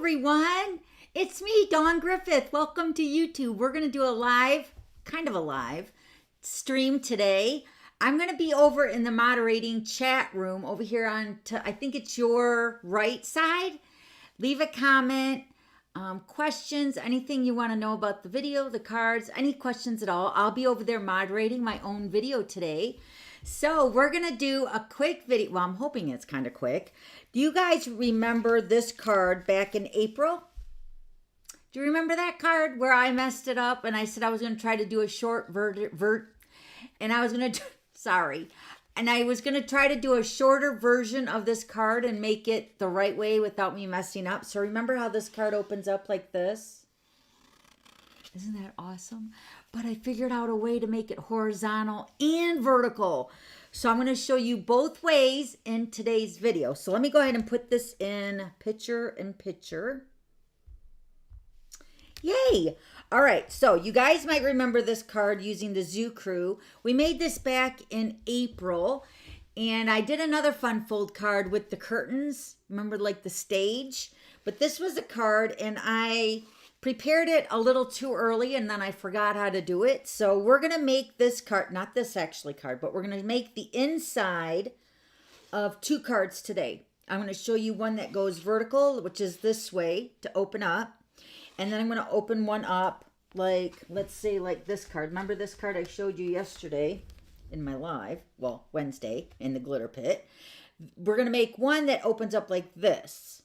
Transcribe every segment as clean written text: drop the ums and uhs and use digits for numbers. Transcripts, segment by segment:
everyone. It's me, Dawn Griffith. Welcome to YouTube. We're going to do a live, kind of a live stream today. I'm going to be over in the moderating chat room over here on, I think it's your right side. Leave a comment, questions, anything you want to know about the video, the cards, any questions at all. I'll be over there moderating my own video today. So we're going to do a quick video. Well, I'm hoping it's kind of quick. Do you guys remember this card back in April? Do you remember that card where I messed it up and I said I was going to try to do a short and I was going to, and I was going to try to do a shorter version of this card and make it the right way without me messing up. So remember how this card opens up like this? Isn't that awesome? But I figured out a way to make it horizontal and vertical. So I'm going to show you both ways in today's video. So let me go ahead and put this in picture in picture. Yay! All right, so you guys might remember this card using the Zoo Crew. We made this back in April, and I did another fun fold card with the curtains. Remember, like the stage? But this was a card, and I prepared it a little too early, and then I forgot how to do it. So we're going to make this card, not this actually card, but we're going to make the inside of two cards today. I'm going to show you one that goes vertical, which is this way to open up. And then I'm going to open one up like, let's say like this card. Remember this card I showed you yesterday in my live, well, Wednesday in the glitter pit. We're going to make one that opens up like this.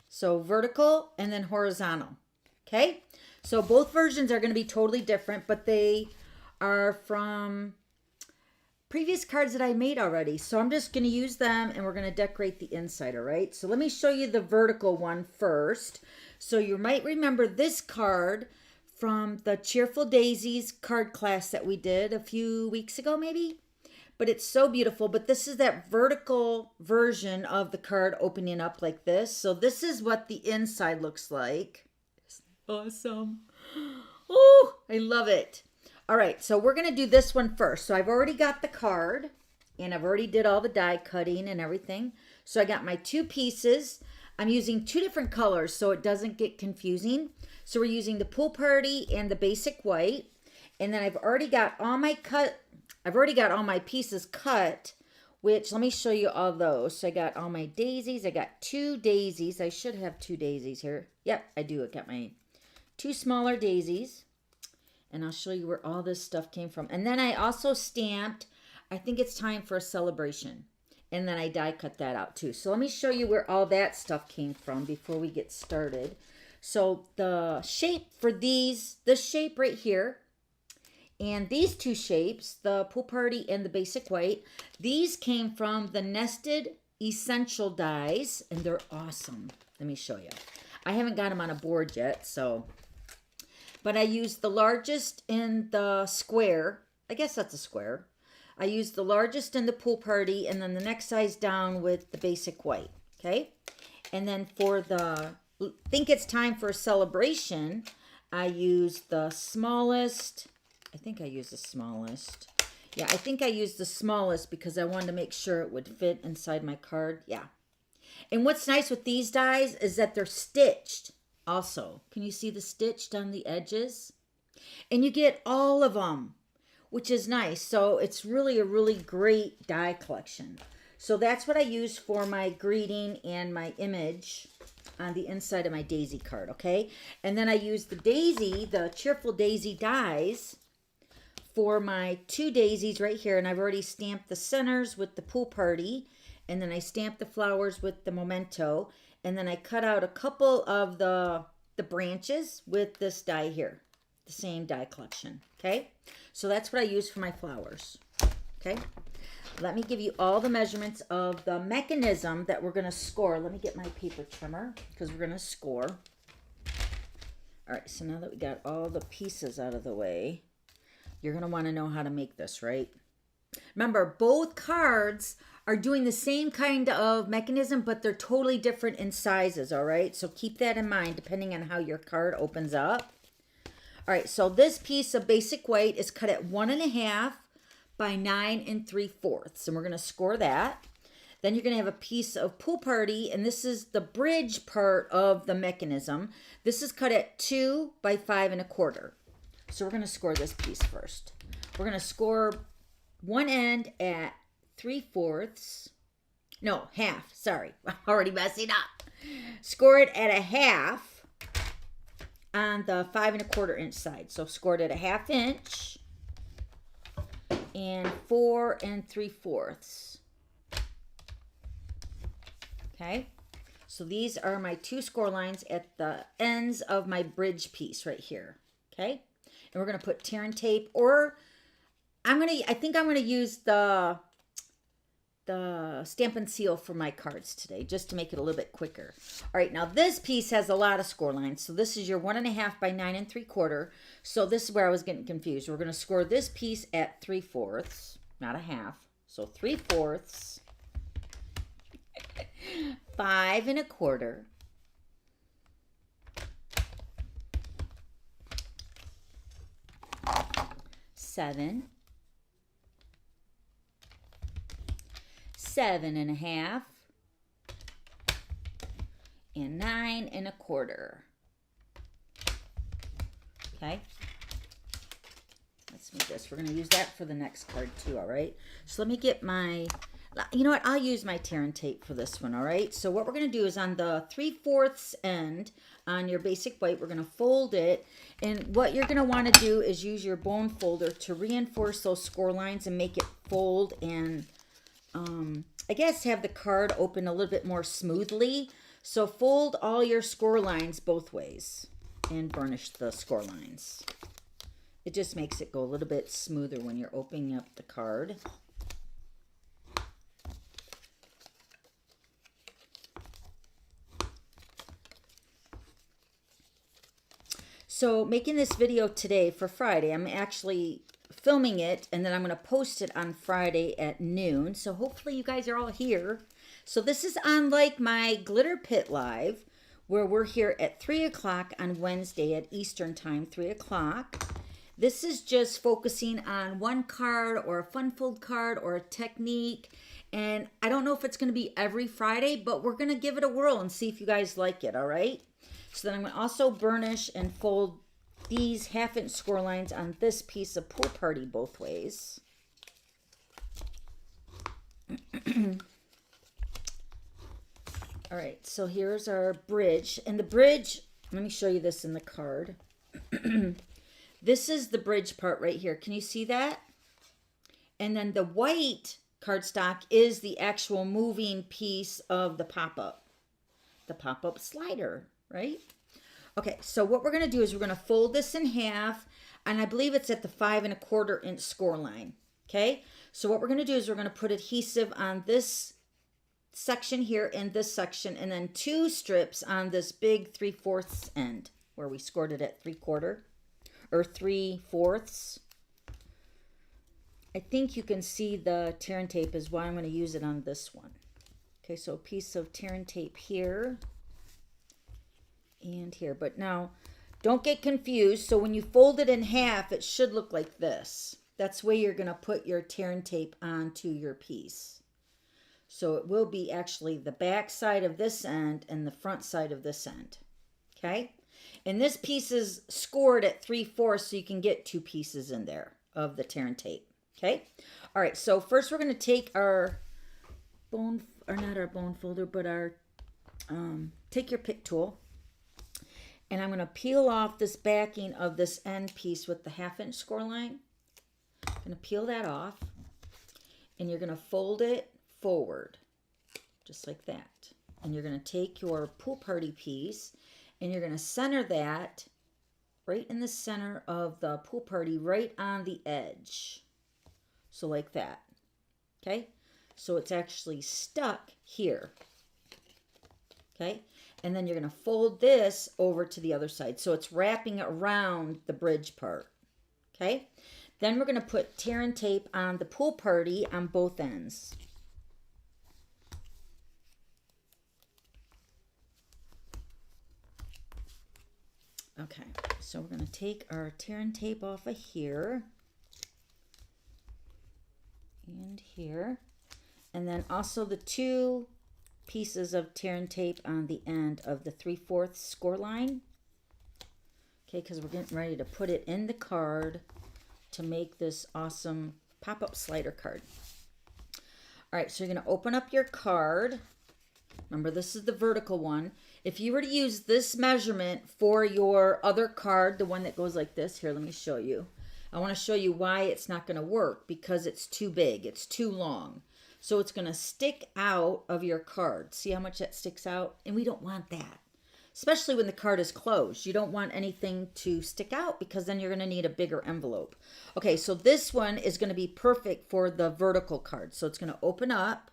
So vertical and then horizontal. Okay, so both versions are going to be totally different, but they are from previous cards that I made already. So I'm just going to use them and we're going to decorate the inside, all right? So let me show you the vertical one first. So you might remember this card from the Cheerful Daisies card class that we did a few weeks ago maybe. But it's so beautiful. But this is that vertical version of the card opening up like this. So this is what the inside looks like. Awesome. Oh, I love it. All right, so we're going to do this one first. So I've already got the card and I've already did all the die cutting and everything. So I got my two pieces. I'm using two different colors so it doesn't get confusing. So we're using the Pool Party and the basic white. And then I've already got all my pieces cut, which let me show you all those. So I got all my daisies. I got two daisies. I should have two daisies here. Yep, I do. I got my two smaller daisies, and I'll show you where all this stuff came from. And then I also stamped, I think it's time for a celebration. And then I die cut that out too. So let me show you where all that stuff came from before we get started. So the shape for these, this shape right here, and these two shapes, the Pool Party and the basic white, these came from the Nested Essential dies, and they're awesome. Let me show you. I haven't got them on a board yet, so... But I used the largest in the square. I guess that's a square. I used the largest in the Pool Party and then the next size down with the basic white. Okay? And then for the think it's time for a celebration, I used the smallest. I think I used the smallest. Yeah, I think I used the smallest because I wanted to make sure it would fit inside my card. Yeah. And what's nice with these dies is that they're stitched. Also, can you see the stitch down the edges? And you get all of them, which is nice. So it's really a really great die collection. So that's what I use for my greeting and my image on the inside of my daisy card, okay? And then I use the daisy, the Cheerful Daisy dies for my two daisies right here. And I've already stamped the centers with the Pool Party. And then I stamped the flowers with the Memento. And then I cut out a couple of the branches with this die here. The same die collection. Okay? So that's what I use for my flowers. Okay? Let me give you all the measurements of the mechanism that we're going to score. Let me get my paper trimmer because we're going to score. All right. So now that we got all the pieces out of the way, you're going to want to know how to make this, right? Remember, both cards are doing the same kind of mechanism, but they're totally different in sizes, all right? So keep that in mind depending on how your card opens up. All right, so this piece of basic white is cut at 1.5 by 9 3/4, and we're going to score that. Then you're going to have a piece of Pool Party, and this is the bridge part of the mechanism. This is cut at 2 by 5 1/4. So we're going to score this piece first. We're going to score one end at 3/4. No, half. Sorry, I'm already messing up. Score it at a half on the 5 1/4 inch side. So score it at a 1/2 inch and 4 3/4. Okay, so these are my 2 score lines at the ends of my bridge piece right here. Okay, and we're gonna put tear and tape, or I think I'm gonna use the Stamp and Seal for my cards today, just to make it a little bit quicker. All right, now this piece has a lot of score lines. So this is your 1 1/2 by 9 3/4. So this is where I was getting confused. We're gonna score this piece at 3/4, not a half. So 3/4. 5 1/4, 7, 7 1/2, and 9 1/4. Okay, let's make this. We're going to use that for the next card too. All right, so let me get my, you know what, I'll use my tear and tape for this one. All right, so what we're going to do is on the 3/4 end on your basic white, we're going to fold it, and what you're going to want to do is use your bone folder to reinforce those score lines and make it fold, and I guess have the card open a little bit more smoothly. So fold all your score lines both ways and burnish the score lines. It just makes it go a little bit smoother when you're opening up the card. So making this video today for Friday, I'm actually filming it, and then I'm going to post it on Friday at noon. So hopefully you guys are all here. So this is unlike my Glitter Pit Live, where we're here at 3 o'clock on Wednesday at Eastern Time, 3 o'clock. This is just focusing on one card or a fun fold card or a technique. And I don't know if it's going to be every Friday, but we're going to give it a whirl and see if you guys like it, all right? So then I'm going to also burnish and fold these 1/2 inch score lines on this piece of Pool Party both ways. All right, so here's our bridge. And the bridge, let me show you this in the card. This is the bridge part right here. Can you see that? And then the white cardstock is the actual moving piece of the pop-up slider, right? Okay, so what we're going to do is we're going to fold this in half, and I believe it's at the 5 1/4 inch score line. Okay, so what we're going to do is we're going to put adhesive on this section here and this section, and then 2 strips on this big 3/4 end where we scored it at 3/4 or 3/4. I think you can see the tear and tape is why I'm going to use it on this one. Okay, so a piece of tear and tape here and here. But now, don't get confused. So when you fold it in half, it should look like this. That's where you're going to put your tear and tape onto your piece. So it will be actually the back side of this end and the front side of this end. Okay? And this piece is scored at 3/4, so you can get 2 pieces in there of the tear and tape. Okay? All right, so first we're going to take our bone, or not our bone folder, but our, take your pick tool. And I'm going to peel off this backing of this end piece with the 1/2 inch score line. I'm going to peel that off. And you're going to fold it forward, just like that. And you're going to take your Pool Party piece, and you're going to center that right in the center of the Pool Party, right on the edge. So like that. Okay? So it's actually stuck here. Okay? And then you're going to fold this over to the other side. So it's wrapping around the bridge part. Okay? Then we're going to put tear and tape on the Pool Party on both ends. Okay, so we're going to take our tear and tape off of here and here. And then also the 2 pieces of tear and tape on the end of the 3/4 score line. Okay, because we're getting ready to put it in the card to make this awesome pop-up slider card. All right, so you're going to open up your card. Remember, this is the vertical one. If you were to use this measurement for your other card, the one that goes like this, here, let me show you. I want to show you why it's not going to work, because it's too big. It's too long. So it's going to stick out of your card. See how much that sticks out? And we don't want that, especially when the card is closed. You don't want anything to stick out because then you're going to need a bigger envelope. Okay, so this one is going to be perfect for the vertical card. So it's going to open up,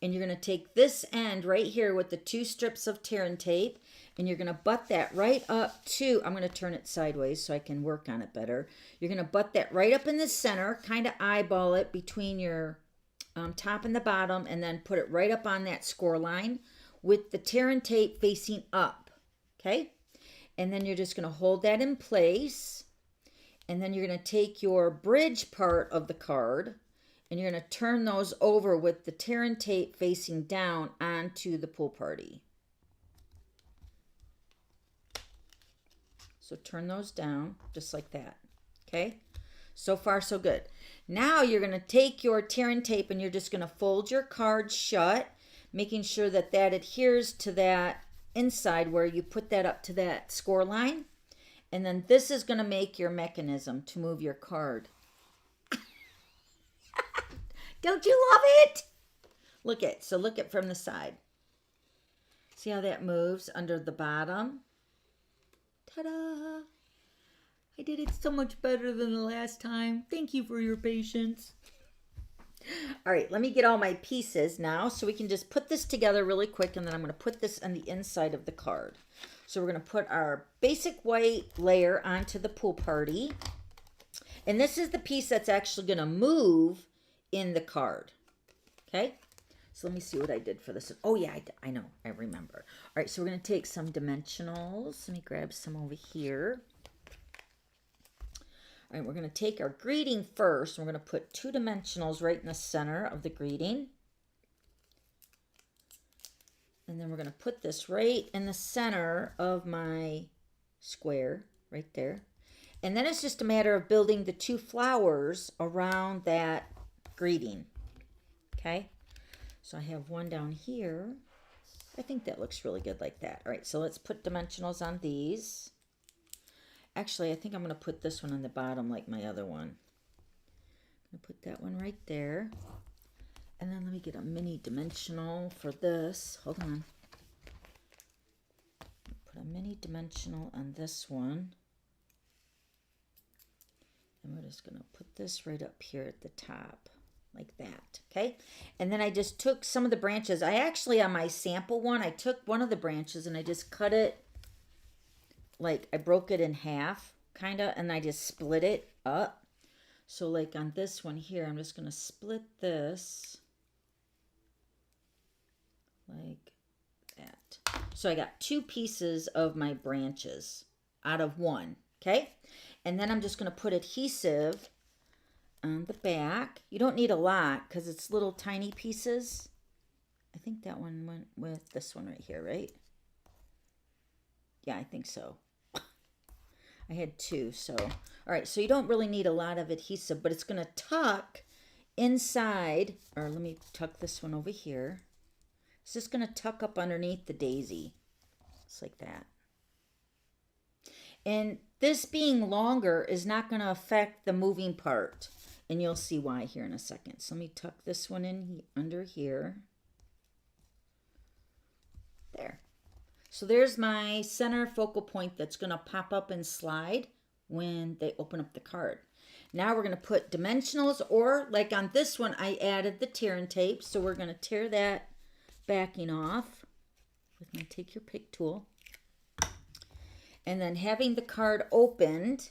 and you're going to take this end right here with the 2 strips of tear and tape, and you're going to butt that right up to, I'm going to turn it sideways so I can work on it better. You're going to butt that right up in the center, kind of eyeball it between your top and the bottom, and then put it right up on that score line with the tear and tape facing up. Okay, and then you're just going to hold that in place, and then you're going to take your bridge part of the card and you're going to turn those over with the tear and tape facing down onto the pool party. So turn those down just like that. Okay, so far so good. Now you're going to take your tear and tape and you're just going to fold your card shut, making sure that that adheres to that inside where you put that up to that score line. And then this is going to make your mechanism to move your card. Don't you love it? Look at, so look at from the side. See how that moves under the bottom? Ta-da! I did it so much better than the last time. Thank you for your patience. All right, let me get all my pieces now so we can just put this together really quick, and then I'm going to put this on the inside of the card. So we're going to put our basic white layer onto the pool party. And this is the piece that's actually going to move in the card. Okay? So let me see what I did for this. Oh, yeah, I know. I remember. All right, so we're going to take some dimensionals. Let me grab some over here. All right, we're going to take our greeting first. We're going to put 2 dimensionals right in the center of the greeting. And then we're going to put this right in the center of my square, right there. And then it's just a matter of building the 2 flowers around that greeting. Okay? So I have one down here. I think that looks really good like that. All right, so let's put dimensionals on these. Actually, I think I'm going to put this one on the bottom like my other one. I'm going to put that one right there. And then let me get a mini dimensional for this. Hold on. Put a mini dimensional on this one. And we're just going to put this right up here at the top. Like that, okay? And then I just took some of the branches. I actually, on my sample one, I took one of the branches and I just cut it, like I broke it in half, kind of, and I just split it up. So like on this one here, I'm just going to split this like that. So I got 2 pieces of my branches out of one, okay? And then I'm just going to put adhesive on the back. You don't need a lot because it's little tiny pieces. I think that one went with this one right here, right? Yeah, I think so. I had 2, so. All right, so you don't really need a lot of adhesive, but it's going to tuck inside, or let me tuck this one over here. It's just going to tuck up underneath the daisy. Just like that. And this being longer is not going to affect the moving part. And you'll see why here in a second. So let me tuck this one in under here. There. So there's my center focal point that's going to pop up and slide when they open up the card. Now we're going to put dimensionals, or like on this one, I added the tear and tape. So we're going to tear that backing off. With my take your pick tool. And then having the card opened,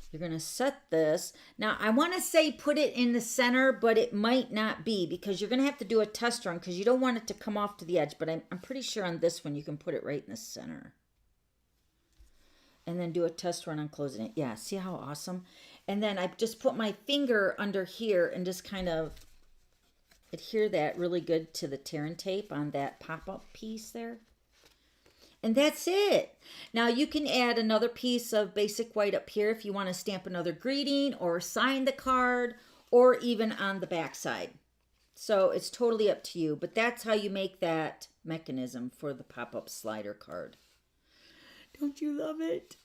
you're going to set this. Now, I want to say put it in the center, but it might not be because you're going to have to do a test run because you don't want it to come off to the edge. But I'm pretty sure on this one you can put it right in the center. And then do a test run on closing it. Yeah, see how awesome? And then I just put my finger under here and just kind of adhere that really good to the tear and tape on that pop-up piece there. And that's it. Now you can add another piece of basic white up here if you want to stamp another greeting or sign the card or even on the back side. So it's totally up to you, but that's how you make that mechanism for the pop-up slider card. Don't you love it?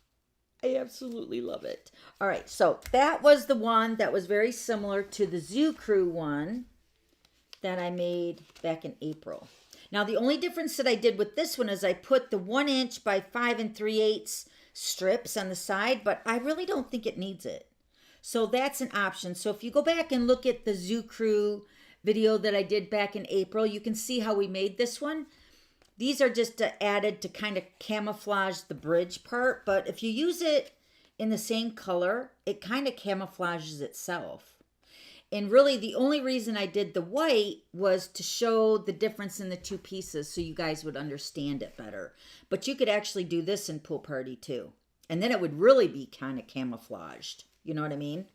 I absolutely love it. All right, so that was the one that was very similar to the Zoo Crew one that I made back in April. Now, the only difference that I did with this one is I put the 1 inch by 5 3/8 strips on the side, but I really don't think it needs it. So that's an option. So if you go back and look at the Zoo Crew video that I did back in April, you can see how we made this one. These are just added to kind of camouflage the bridge part, but if you use it in the same color, it kind of camouflages itself. And really, the only reason I did the white was to show the difference in the two pieces so you guys would understand it better. But you could actually do this in Pool Party too. And then it would really be kind of camouflaged. You know what I mean?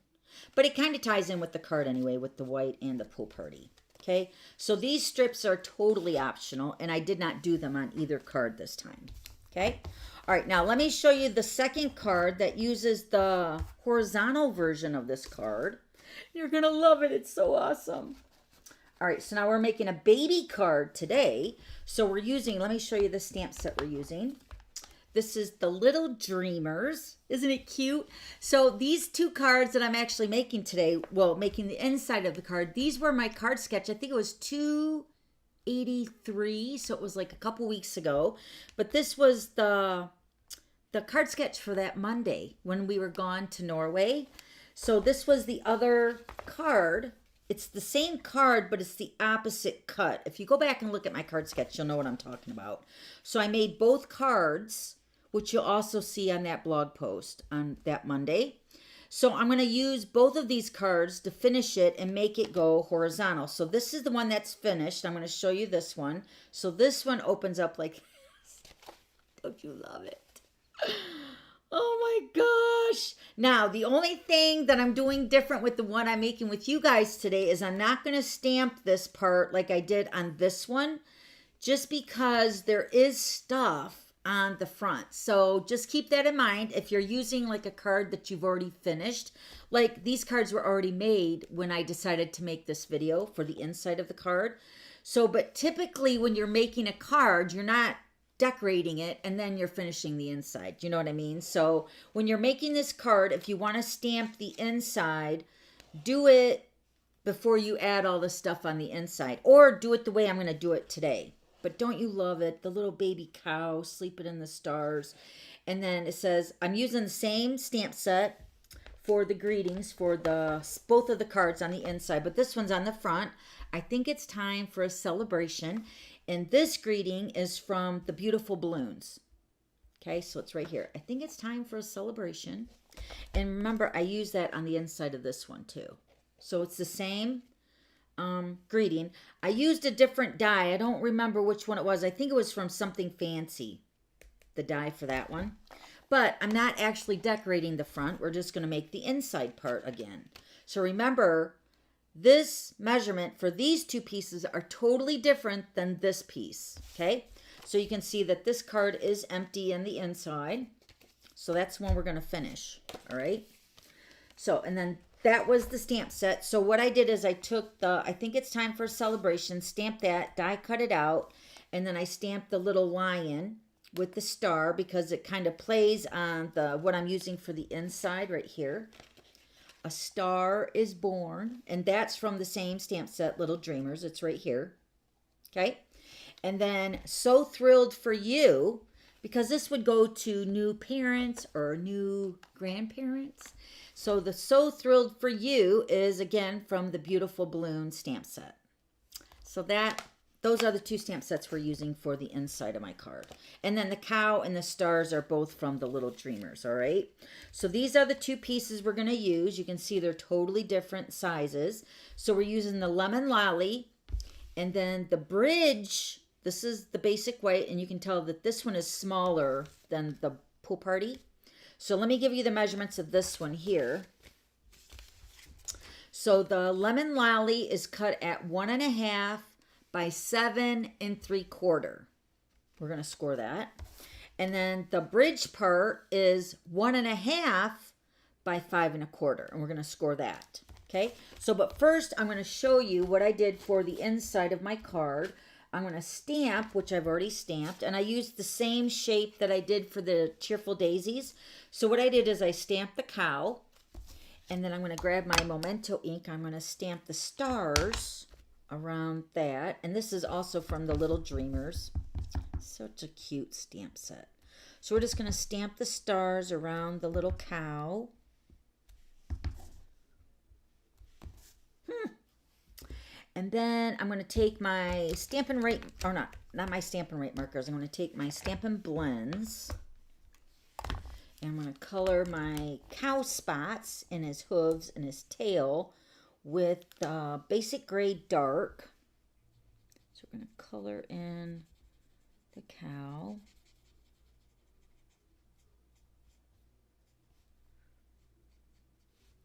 But it kind of ties in with the card anyway, with the white and the Pool Party. Okay? So these strips are totally optional, and I did not do them on either card this time. Okay? All right, now let me show you the second card that uses the horizontal version of this card. You're going to love it. It's so awesome. All right, so now we're making a baby card today. So we're using, let me show you the stamp set we're using. This is the Little Dreamers. Isn't it cute? So these two cards that I'm actually making today, well, making the inside of the card, these were my card sketch. I think it was 283, so it was like a couple weeks ago. But this was the card sketch for that Monday when we were gone to Norway. So this was the other card. It's the same card, but it's the opposite cut. If you go back and look at my card sketch, you'll know what I'm talking about. So I made both cards, which you'll also see on that blog post on that Monday. So I'm going to use both of these cards to finish it and make it go horizontal. So this is the one that's finished. I'm going to show you this one. So this one opens up like this. Don't you love it? Oh my gosh. Now, the only thing that I'm doing different with the one I'm making with you guys today is I'm not going to stamp this part like I did on this one, just because there is stuff on the front. So just keep that in mind. If you're using like a card that you've already finished, like these cards were already made when I decided to make this video for the inside of the card. So, but typically when you're making a card, you're not decorating it and then you're finishing the inside. You know what I mean? So when you're making this card, if you want to stamp the inside, do it before you add all the stuff on the inside, or do it the way I'm going to do it today. But don't you love it? The little baby cow sleeping in the stars. And then it says, I'm using the same stamp set for the greetings for the both of the cards on the inside, but this one's on the front. I think it's time for a celebration. And this greeting is from the Beautiful Balloons. Okay, so it's right here. I think it's time for a celebration. And remember, I use that on the inside of this one too. So it's the same greeting. I used a different die. I don't remember which one it was. I think it was from Something Fancy, the die for that one. But I'm not actually decorating the front. We're just going to make the inside part again. So remember, this measurement for these two pieces are totally different than this piece, okay? So you can see that this card is empty in the inside. So that's when we're going to finish, all right? So, and then that was the stamp set. So what I did is I took the, I think it's time for a celebration, stamped that, die cut it out, and then I stamped the little lion with the star because it kind of plays on the what I'm using for the inside right here. A Star is Born, and that's from the same stamp set, Little Dreamers. It's right here, okay? And then So Thrilled for You, because this would go to new parents or new grandparents. So the So Thrilled for You is, again, from the Beautiful Balloon stamp set. So those are the two stamp sets we're using for the inside of my card. And then the cow and the stars are both from the Little Dreamers, all right? So these are the two pieces we're going to use. You can see they're totally different sizes. So we're using the Lemon Lolly, and then the bridge, this is the basic white, and you can tell that this one is smaller than the Pool Party. So let me give you the measurements of this one here. So the lemon lolly is cut at 1.5 by 7 3/4. We're going to score that. And then the bridge part is 1.5 by 5 1/4. And we're going to score that. Okay. So, but first I'm going to show you what I did for the inside of my card. I'm going to stamp, which I've already stamped, and I used the same shape that I did for the Cheerful Daisies. So what I did is I stamped the cow, and then I'm going to grab my Memento ink. I'm going to stamp the stars around that, and this is also from the Little Dreamers. Such a cute stamp set. So we're just going to stamp the stars around the little cow. And then I'm going to take my Stampin' Rite, or not my Stampin' Rite markers. I'm going to take my Stampin' Blends. And I'm going to color my cow spots in his hooves and his tail with basic gray dark. So we're going to color in the cow.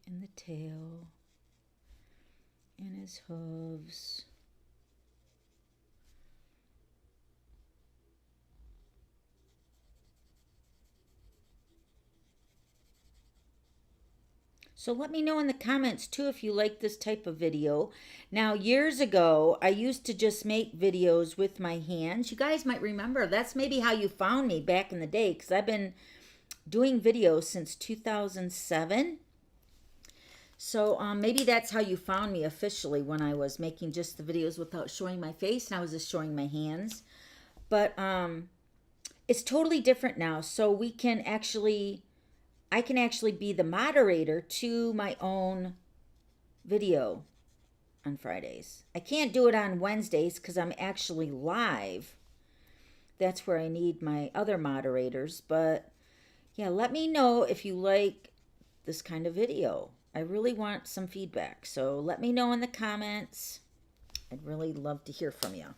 And the tail. And his hooves. So let me know in the comments too if you like this type of video. Now, years ago, I used to just make videos with my hands. You guys might remember, that's maybe how you found me back in the day, because I've been doing videos since 2007. So maybe that's how you found me officially, when I was making just the videos without showing my face and I was just showing my hands. But it's totally different now. So I can actually be the moderator to my own video on Fridays. I can't do it on Wednesdays because I'm actually live. That's where I need my other moderators. But yeah, let me know if you like this kind of video. I really want some feedback, so let me know in the comments. I'd really love to hear from you.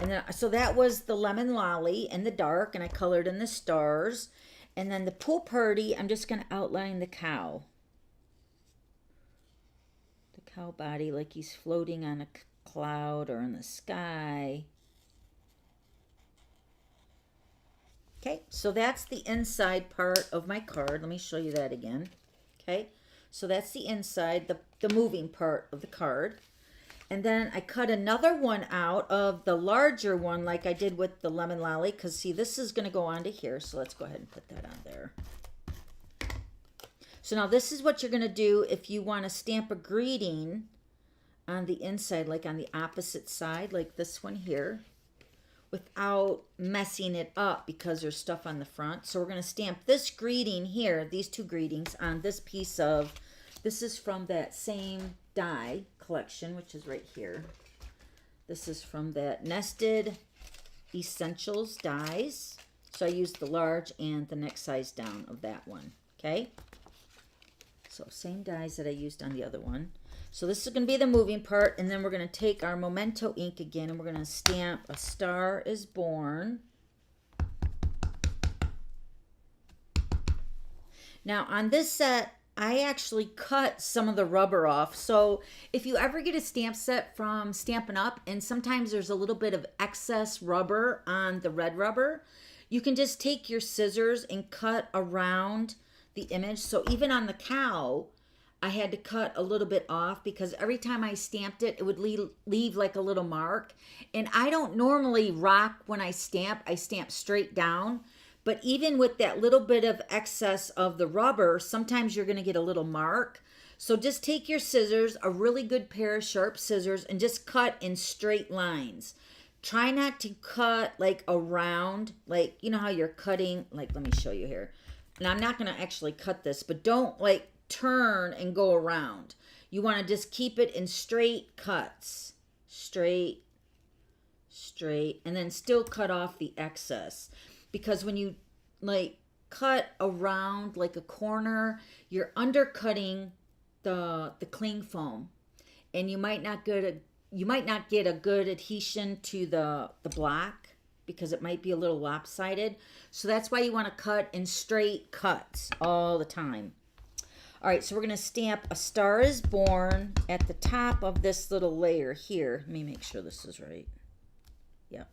And then, so that was the lemon lolly in the dark, and I colored in the stars. And then the pool party, I'm just going to outline the cow. The cow body, like he's floating on a cloud or in the sky. Okay, so that's the inside part of my card. Let me show you that again. Okay. So that's the inside, the moving part of the card. And then I cut another one out of the larger one like I did with the lemon lolly, because see, this is going to go onto here. So let's go ahead and put that on there. So now this is what you're going to do if you want to stamp a greeting on the inside, like on the opposite side, like this one here, without messing it up because there's stuff on the front. So we're going to stamp this greeting here, these two greetings, on this piece of, this is from that same die collection, which is right here. This is from that Nested Essentials dies. So I used the large and the next size down of that one. Okay. So same dies that I used on the other one. So this is going to be the moving part, and then we're going to take our Memento ink again, and we're going to stamp A Star is Born. Now on this set, I actually cut some of the rubber off. So if you ever get a stamp set from Stampin' Up, and sometimes there's a little bit of excess rubber on the red rubber, you can just take your scissors and cut around the image. So even on the cow, I had to cut a little bit off because every time I stamped it, it would leave like a little mark. And I don't normally rock when I stamp straight down. But even with that little bit of excess of the rubber, sometimes you're going to get a little mark. So just take your scissors, a really good pair of sharp scissors, and just cut in straight lines. Try not to cut like around, like, you know how you're cutting, like, let me show you here. And I'm not going to actually cut this, but don't like turn and go around. You want to just keep it in straight cuts. Straight, straight, and then still cut off the excess. Because when you like cut around like a corner, you're undercutting the cling foam, and you might not get a good adhesion to the block because it might be a little lopsided. So that's why you want to cut in straight cuts all the time. All right, so we're going to stamp A Star is Born at the top of this little layer here. Let me make sure this is right. Yep.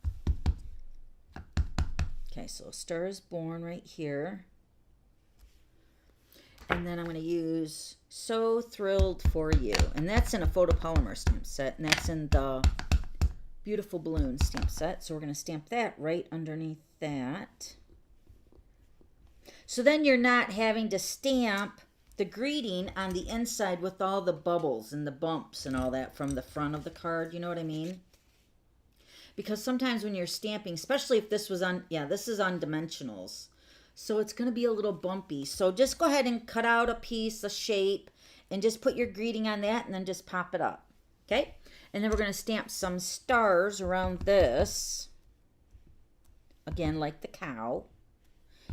Okay, so A Star is Born right here. And then I'm going to use So Thrilled for You. And that's in a photopolymer stamp set. And that's in the Beautiful Balloon stamp set. So we're going to stamp that right underneath that. So then you're not having to stamp the greeting on the inside with all the bubbles and the bumps and all that from the front of the card. You know what I mean? Because sometimes when you're stamping, especially if this was on, yeah, this is on dimensionals. So it's going to be a little bumpy. So just go ahead and cut out a piece, a shape, and just put your greeting on that and then just pop it up. Okay? And then we're going to stamp some stars around this. Again, like the cow.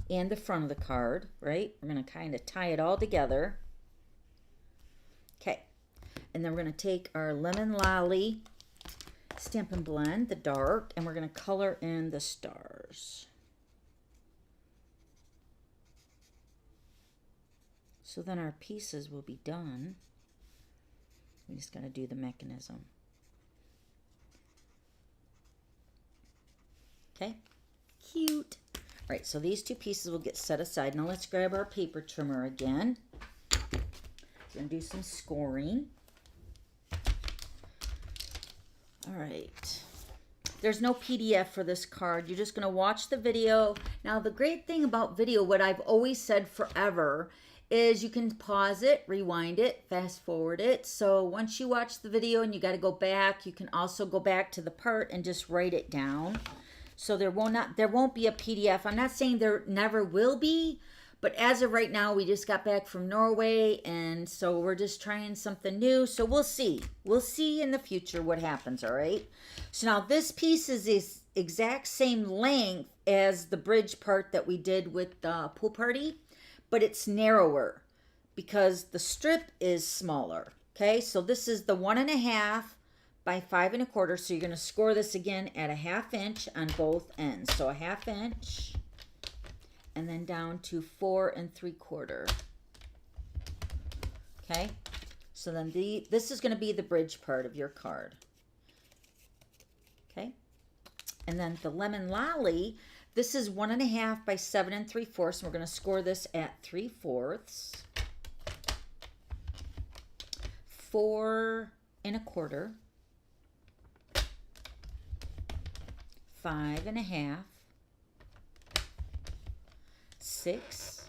And the front of the card, right? We're going to kind of tie it all together. Okay. And then we're going to take our Lemon Lolly Stampin' Blend, the dark, and we're going to color in the stars. So then our pieces will be done. We just got to do the mechanism. Okay. Cute. All right, so these two pieces will get set aside. Now let's grab our paper trimmer again. We're going to do some scoring. All right. There's no PDF for this card. You're just going to watch the video. Now, the great thing about video, what I've always said forever, is you can pause it, rewind it, fast forward it. So once you watch the video and you got to go back, you can also go back to the part and just write it down. So there won't be a PDF. I'm not saying there never will be, but as of right now, we just got back from Norway, and so we're just trying something new. So we'll see. We'll see in the future what happens, all right? So now this piece is the exact same length as the bridge part that we did with the pool party, but it's narrower because the strip is smaller, okay? So this is the 1.5 by 5 1/4. So you're going to score this again at a 1/2 inch on both ends. So a 1/2 inch and then down to 4 3/4. Okay. So then this is going to be the bridge part of your card. Okay. And then the Lemon Lolly, this is 1.5 by 7 3/4. So we're going to score this at 3/4. 4 1/4. 5 1/2, 6,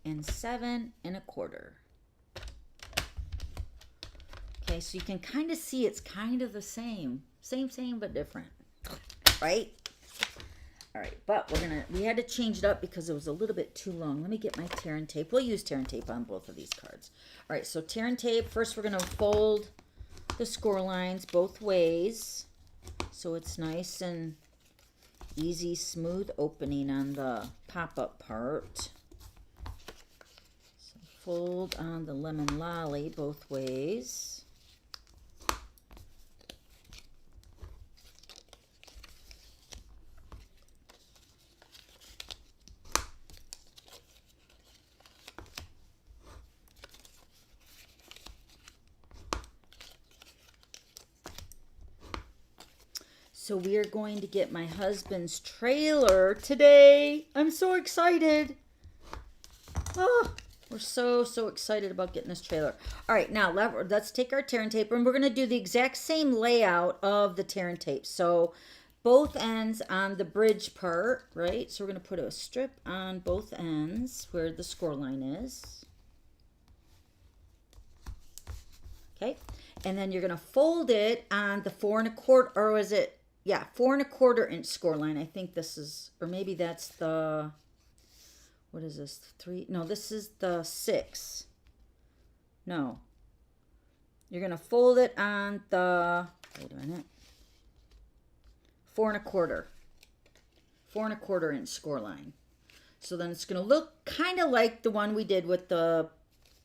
and 7 1/4. Okay, so you can kind of see it's kind of the same, but different, right? All right, but we had to change it up because it was a little bit too long. Let me get my tear and tape. We'll use tear and tape on both of these cards. All right, so tear and tape. First, we're going to fold the score lines both ways. So it's nice and easy, smooth opening on the pop-up part. So fold on the Lemon Lolly both ways. So we are going to get my husband's trailer today. I'm so excited. Oh, we're so excited about getting this trailer. All right, now let's take our tear and tape, and we're going to do the exact same layout of the tear and tape. So both ends on the bridge part, right? So we're going to put a strip on both ends where the score line is. Okay, and then you're going to fold it on the 4 1/4, or is it? Yeah, 4 1/4 inch score line. I think this is, or maybe that's the, what is this? 3? No, this is the 6. No. You're going to fold it on the, wait a minute, 4 1/4. 4 1/4 inch score line. So then it's going to look kind of like the one we did with the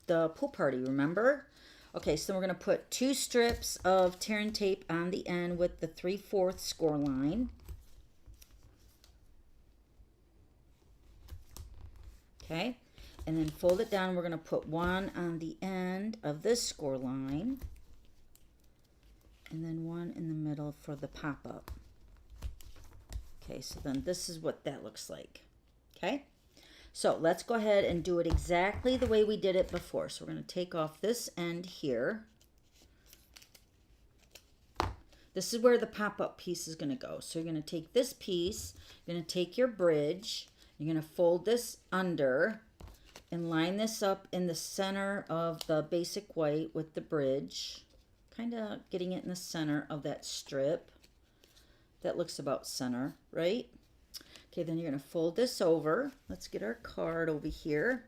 pool party, remember? Okay, so we're going to put 2 strips of tear and tape on the end with the 3/4 score line. Okay, And then fold it down. We're going to put one on the end of this score line. And then one in the middle for the pop-up. Okay, so then this is what that looks like. Okay, so let's go ahead and do it exactly the way we did it before. So we're going to take off this end here. This is where the pop-up piece is going to go. So you're going to take this piece, you're going to take your bridge, you're going to fold this under and line this up in the center of the basic white with the bridge, kind of getting it in the center of that strip. That looks about center, right? Okay, then you're going to fold this over. Let's get our card over here.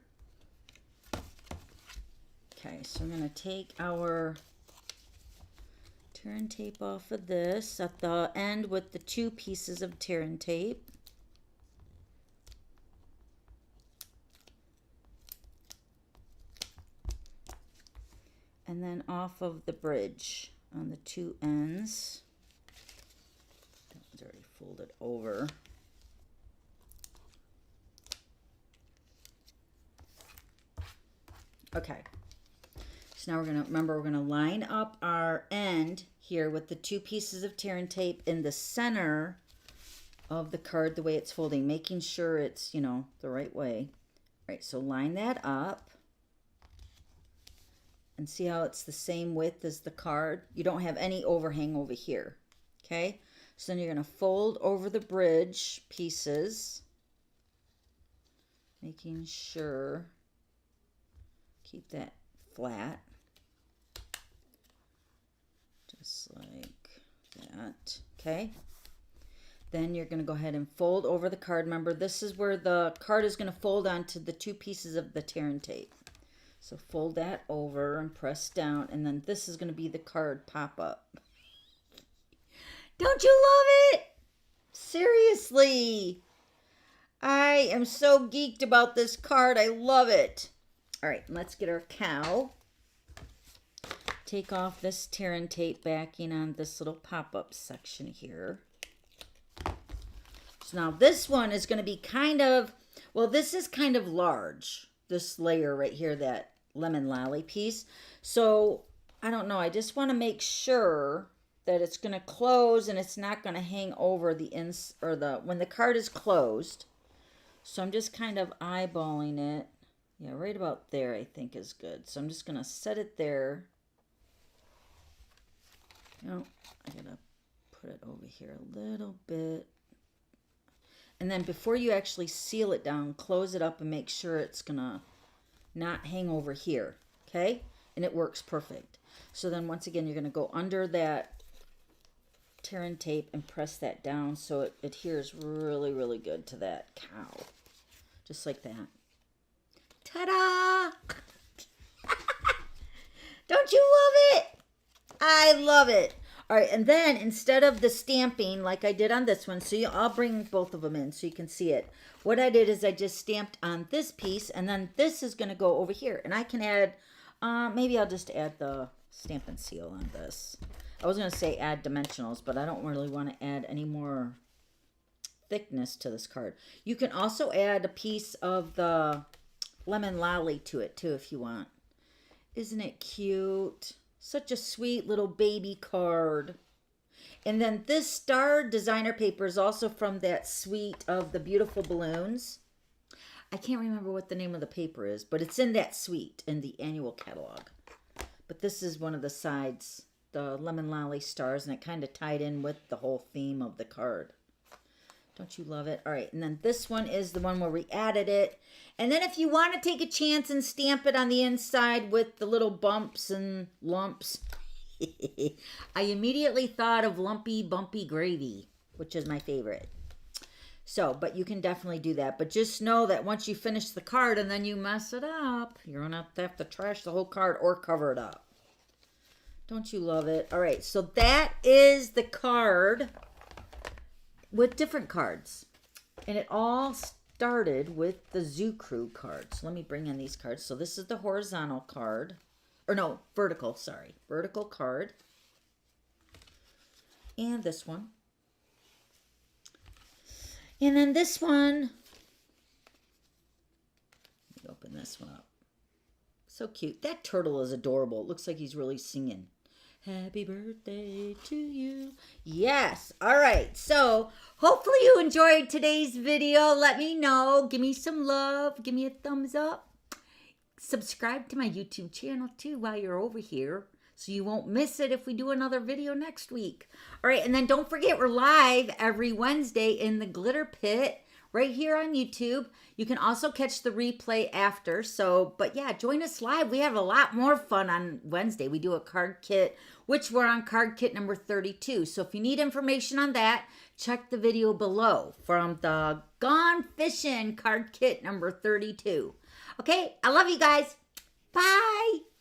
Okay, so I'm going to take our tear and tape off of this at the end with the two pieces of tear and tape. And then off of the bridge on the two ends. That one's already folded over. Okay. So now we're going to line up our end here with the two pieces of tear and tape in the center of the card the way it's folding, making sure it's, you know, the right way. All right, so line that up. And see how it's the same width as the card? You don't have any overhang over here. Okay? So then you're going to fold over the bridge pieces. Making sure. Keep that flat. Just like that. Okay? Then you're going to go ahead and fold over the card. Remember, this is where the card is going to fold onto the two pieces of the tear and tape. So fold that over and press down, and then this is going to be the card pop-up. Don't you love it? Seriously. I am so geeked about this card. I love it. All right, let's get our cow. Take off this tear and tape backing on this little pop-up section here. So now this one is going to be kind of, well, this is kind of large. This layer right here, that lemon lolly piece. So I don't know, I just want to make sure that it's going to close and it's not going to hang over the when the card is closed. So I'm just kind of eyeballing it. Yeah, right about there I think is good. So I'm just going to set it there. No, I gotta put it over here a little bit. And then before you actually seal it down, close it up and make sure it's gonna not hang over here, okay? And it works perfect. So then once again, you're gonna go under that tear and tape and press that down so it adheres really, really good to that cow. Just like that. Ta-da! Don't you love it? I love it. All right, and then instead of the stamping like I did on this one, so I'll bring both of them in so you can see it. What I did is I just stamped on this piece, and then this is going to go over here. And I can add, maybe I'll just add the stamp and seal on this. I was going to say add dimensionals, but I don't really want to add any more thickness to this card. You can also add a piece of the lemon lolly to it too if you want. Isn't it cute? Such a sweet little baby card. And then this star designer paper is also from that suite of the beautiful balloons. I can't remember what the name of the paper is, but it's in that suite in the annual catalog. But this is one of the sides, the lemon lolly stars, and it kind of tied in with the whole theme of the card. Don't you love it? All right, and then this one is the one where we added it. And then if you want to take a chance and stamp it on the inside with the little bumps and lumps, I immediately thought of lumpy, bumpy gravy, which is my favorite. So, but you can definitely do that. But just know that once you finish the card and then you mess it up, you're going to have to trash the whole card or cover it up. Don't you love it? All right, so that is the card with different cards. And it all started with the Zoo Crew cards. Let me bring in these cards. So this is the horizontal card. Or no, vertical, sorry. Vertical card. And this one. And then this one. Open this one up. So cute. That turtle is adorable. It looks like he's really singing. Happy birthday to you. Yes. All right. So hopefully you enjoyed today's video. Let me know. Give me some love. Give me a thumbs up. Subscribe to my YouTube channel too while you're over here, so you won't miss it if we do another video next week. All right. And then don't forget, we're live every Wednesday in the Glitter Pit right here on YouTube. You can also catch the replay after. So, but yeah, join us live. We have a lot more fun on Wednesday. We do a card kit, which we're on card kit number 32. So if you need information on that, check the video below from the Gone Fishing card kit number 32. Okay, I love you guys. Bye.